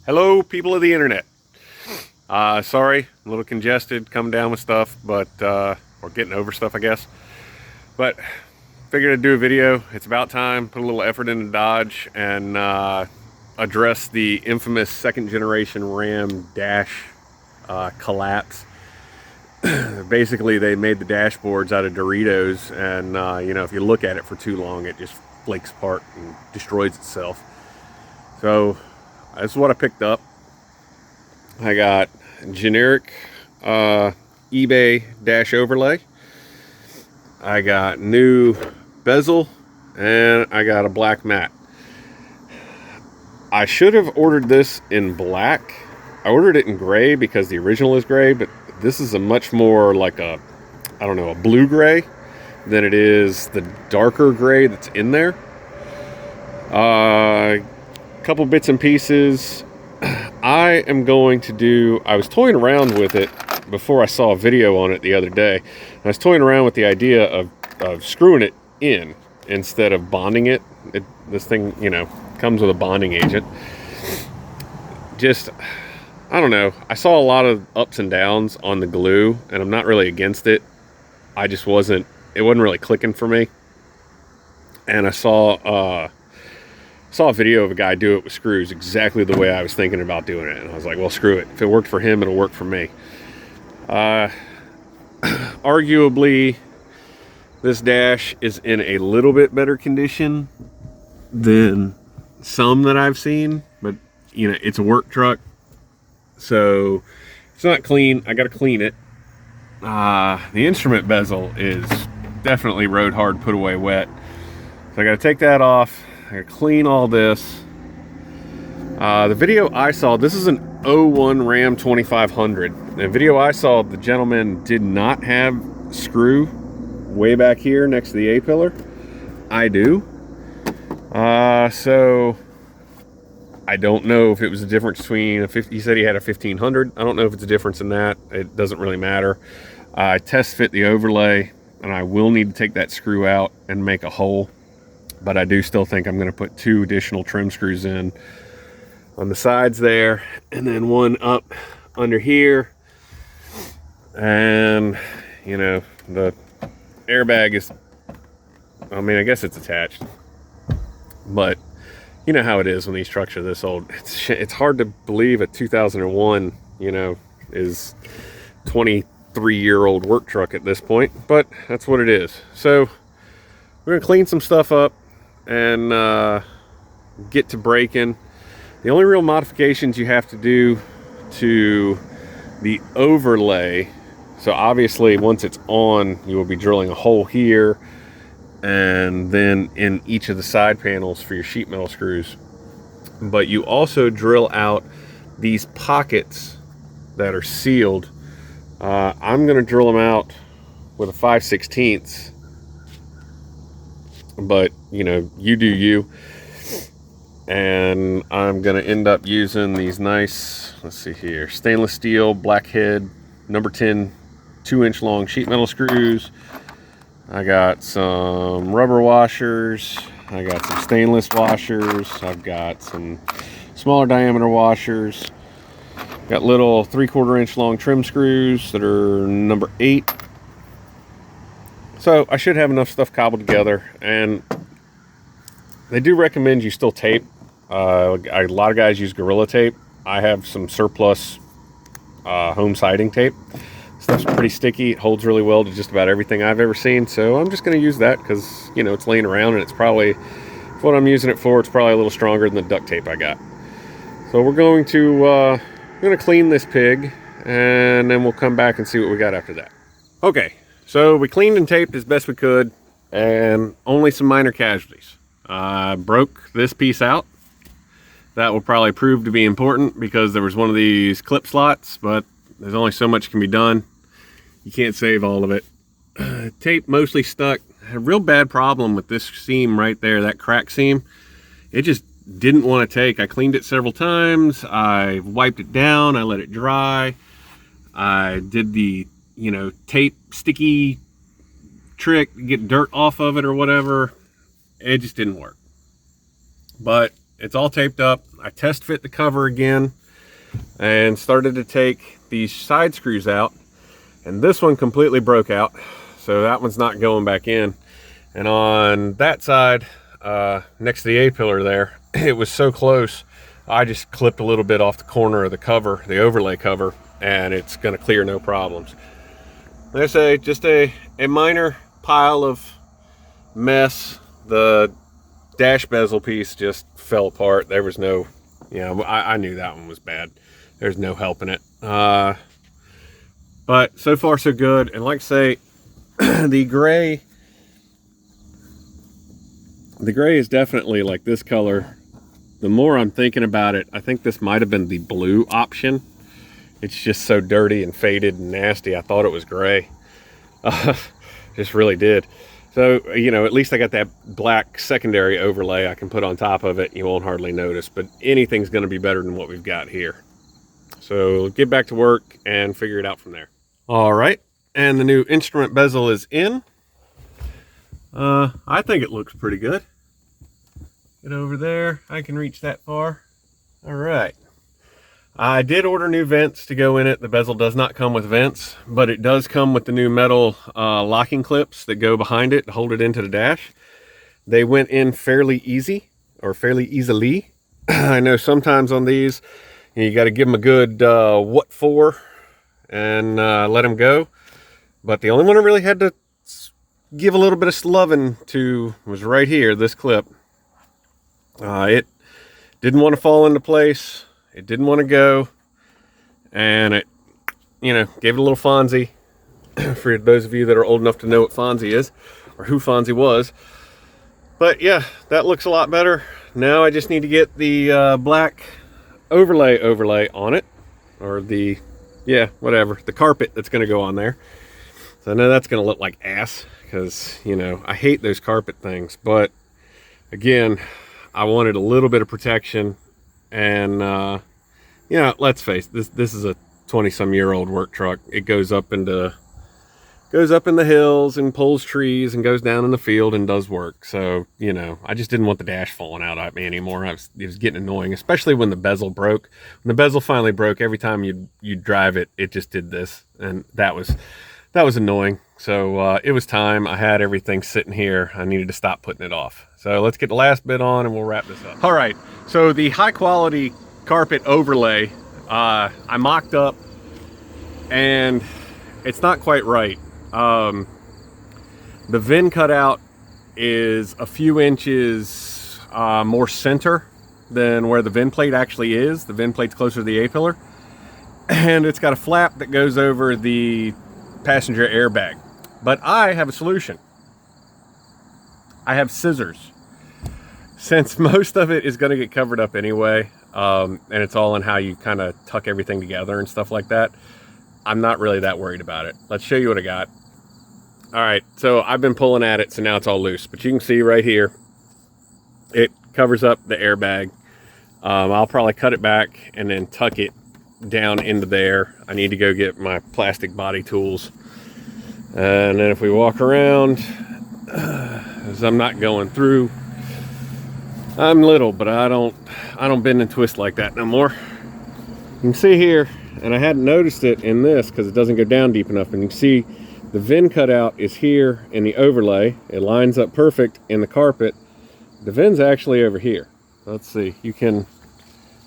Hello, people of the internet. Sorry, I'm a little congested, coming down with stuff, but or getting over stuff, I guess. But figured I'd do a video. It's about time. Put a little effort into Dodge and address the infamous second generation Ram dash collapse. Basically, they made the dashboards out of Doritos, and if you look at it for too long, it just flakes apart and destroys itself. So that's what I picked up. I got generic eBay dash overlay. I got new bezel, and I got a black mat. I should have ordered this in black. I ordered it in gray because the original is gray, but this is a much more like a blue gray than it is the darker gray that's in there. Couple bits and pieces. I was toying around with it before I saw a video on it the other day. I was toying around with the idea of screwing it in instead of bonding it. This thing, comes with a bonding agent. Just, I don't know. I saw a lot of ups and downs on the glue, and I'm not really against it. It wasn't really clicking for me. And I saw a video of a guy do it with screws exactly the way I was thinking about doing it. And I was like, well, screw it. If it worked for him, it'll work for me. Arguably, this dash is in a little bit better condition than some that I've seen. But, it's a work truck. So, it's not clean. I got to clean it. The instrument bezel is definitely rode hard, put away wet. So I got to take that off. I gotta clean all this. The video I saw, this is an 01 Ram 2500. The video I saw, the gentleman did not have screw way back here next to the A-pillar. I do. So I don't know if it was a difference between he said he had a 1500. I don't know if it's a difference in that. It doesn't really matter. I test fit the overlay, and I will need to take that screw out and make a hole. But I do still think I'm going to put 2 additional trim screws in on the sides there, and then one up under here. And, the airbag is, I guess it's attached. But you know how it is when these trucks are this old. It's hard to believe a 2001, is 23-year-old work truck at this point. But that's what it is. So we're going to clean some stuff up and get to braking. The only real modifications you have to do to the overlay, so obviously once it's on, you will be drilling a hole here and then in each of the side panels for your sheet metal screws. But you also drill out these pockets that are sealed. I'm going to drill them out with a 5/16. But, you do you. And I'm going to end up using these nice, let's see here, stainless steel, blackhead, number 10, 2-inch long sheet metal screws. I got some rubber washers. I got some stainless washers. I've got some smaller diameter washers. Got little 3/4 inch long trim screws that are number 8. So I should have enough stuff cobbled together, and they do recommend you still tape. A lot of guys use Gorilla Tape. I have some surplus home siding tape. Stuff's pretty sticky. It holds really well to just about everything I've ever seen. So I'm just going to use that because, it's laying around, and it's probably, for what I'm using it for, it's probably a little stronger than the duct tape I got. So we're going to clean this pig, and then we'll come back and see what we got after that. Okay. So we cleaned and taped as best we could, and only some minor casualties. Broke this piece out. That will probably prove to be important because there was one of these clip slots, but there's only so much can be done. You can't save all of it. Tape mostly stuck. I had a real bad problem with this seam right there, that crack seam. It just didn't want to take. I cleaned it several times. I wiped it down. I let it dry. I did the tape sticky trick, get dirt off of it or whatever. It just didn't work. But It's all taped up. I test fit the cover again and started to take these side screws out, and this one completely broke out, so that one's not going back in. And on that side, next to the A-pillar there, it was so close, I just clipped a little bit off the corner of the cover, the overlay cover, and it's going to clear no problems. Like I say, just a minor pile of mess. The dash bezel piece just fell apart. There was no, you know, I knew that one was bad. There's no helping it. But so far so good. And like I say, the gray is definitely like this color. The more I'm thinking about it, I think this might have been the blue option. It's just so dirty and faded and nasty. I thought it was gray. Just really did. So, you know, at least I got that black secondary overlay I can put on top of it. You won't hardly notice, but anything's going to be better than what we've got here. So get back to work and figure it out from there. All right. And the new instrument bezel is in. I think it looks pretty good. Get over there. I can reach that far. All right. I did order new vents to go in it. The bezel does not come with vents, but it does come with the new metal locking clips that go behind it to hold it into the dash. They went in fairly easy, or fairly easily. I know sometimes on these, you got to give them a good what for and let them go. But the only one I really had to give a little bit of loving to was right here, this clip. It didn't want to fall into place. It didn't want to go. And it, you know, gave it a little Fonzie. For those of you that are old enough to know what Fonzie is, or who Fonzie was. But yeah, that looks a lot better. Now I just need to get the black overlay on it. Or the, yeah, whatever, the carpet that's going to go on there. So I know that's going to look like ass, because, you know, I hate those carpet things. But again, I wanted a little bit of protection. And you know, let's face it, this is a 20-some-year-old work truck. It goes up in the hills and pulls trees and goes down in the field and does work. So, you know, I just didn't want the dash falling out at me anymore. It was getting annoying, especially when the bezel broke. When the bezel finally broke, every time you drive it, it just did this, and that was annoying. So it was time. I had everything sitting here. I needed to stop putting it off. So let's get the last bit on and we'll wrap this up. All right, so the high quality carpet overlay, I mocked up, and it's not quite right. The VIN cutout is a few inches more center than where the VIN plate actually is. The VIN plate's closer to the A-pillar. And it's got a flap that goes over the passenger airbag. But I have a solution. I have scissors. Since most of it is going to get covered up anyway, and it's all in how you kind of tuck everything together and stuff like that, I'm not really that worried about it. Let's show you what I got. All right, so I've been pulling at it, so now it's all loose. But you can see right here, it covers up the airbag. I'll probably cut it back and then tuck it down into there. I need to go get my plastic body tools. And then if we walk around, as I'm not going through, I'm little, but I don't bend and twist like that no more. You can see here, and I hadn't noticed it in this because it doesn't go down deep enough, and you can see the VIN cutout is here in the overlay. It lines up perfect in the carpet. The VIN's actually over here. Let's see, can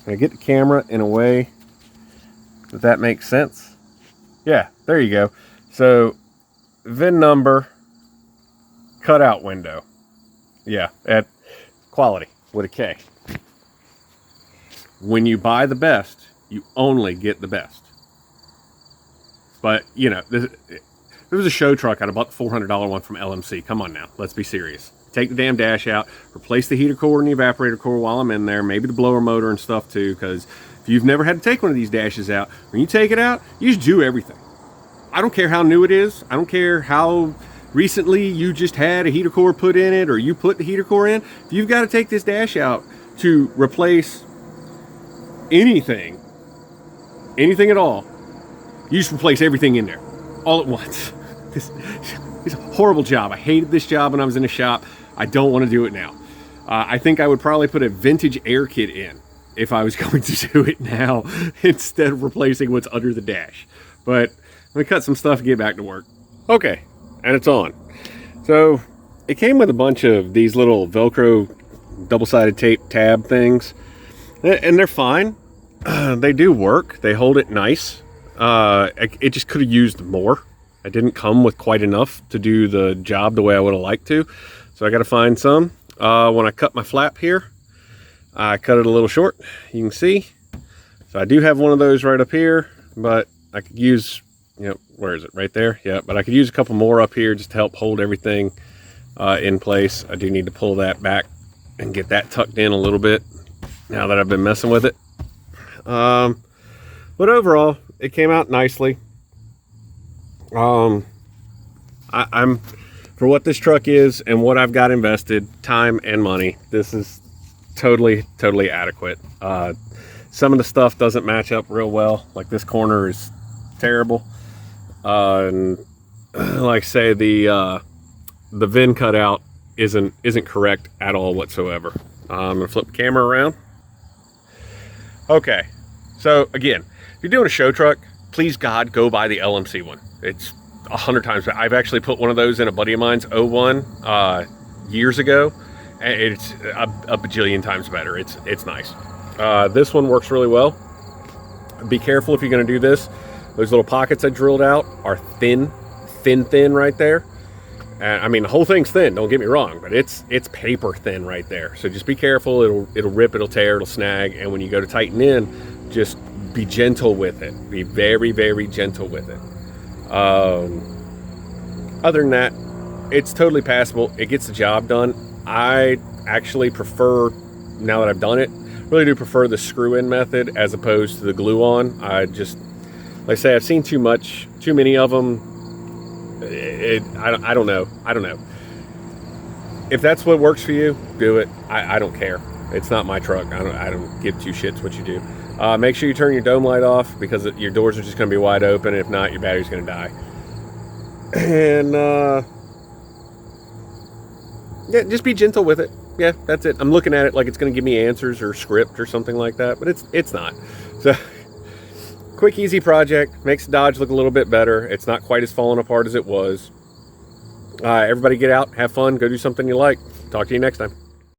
I get the camera in a way that makes sense? Yeah, there you go. So VIN number, cutout window. Yeah, at quality with a K. When you buy the best, you only get the best. But, you know, this was a show truck. I'd have bought the $400 one from LMC. Come on now, let's be serious. Take the damn dash out, replace the heater core and the evaporator core while I'm in there, maybe the blower motor and stuff too, because if you've never had to take one of these dashes out, when you take it out, you just do everything. I don't care how new it is. I don't care how recently you just had a heater core put in it or you put the heater core in. If you've got to take this dash out to replace anything at all, you just replace everything in there all at once. It's a horrible job. I hated this job when I was in a shop. I don't want to do it now. I think I would probably put a vintage air kit in if I was going to do it now instead of replacing what's under the dash. But let me cut some stuff and get back to work. Okay, and it's on. So it came with a bunch of these little Velcro double-sided tape tab things, and they're fine. They do work. They hold it nice. It just could have used more. I didn't come with quite enough to do the job the way I would have liked to, so I got to find some. When I cut my flap here, I cut it a little short, you can see. So I do have one of those right up here, but I could use, you know, where is it? Right there? Yeah, but I could use a couple more up here just to help hold everything in place. I do need to pull that back and get that tucked in a little bit now that I've been messing with it. But overall, it came out nicely. I'm for what this truck is and what I've got invested, time and money, this is totally adequate. Some of the stuff doesn't match up real well, like this corner is terrible, and like say the VIN cutout isn't correct at all whatsoever. I'm gonna flip the camera around. Okay, so again, if you're doing a show truck, please God, go buy the LMC one. It's 100 times better. I've actually put one of those in a buddy of mine's 01 years ago, and it's a bajillion times better. It's nice. This one works really well. Be careful if you're going to do this. Those little pockets I drilled out are thin right there. And I mean, the whole thing's thin, don't get me wrong, but it's paper thin right there. So just be careful. It'll rip, it'll tear, it'll snag, and when you go to tighten in, just be gentle with it. Be very gentle with it. Other than that, it's totally passable. It gets the job done. I actually prefer, now that I've done it, really do prefer the screw-in method as opposed to the glue-on. I just, like I say, I've seen too many of them. I don't know. If that's what works for you, do it. I don't care. It's not my truck. I don't give two shits what you do. Make sure you turn your dome light off because your doors are just going to be wide open. If not, your battery's going to die. And yeah, just be gentle with it. Yeah, that's it. I'm looking at it like it's going to give me answers or script or something like that, but it's not. So, quick, easy project. Makes the Dodge look a little bit better. It's not quite as fallen apart as it was. Everybody get out, have fun, go do something you like. Talk to you next time.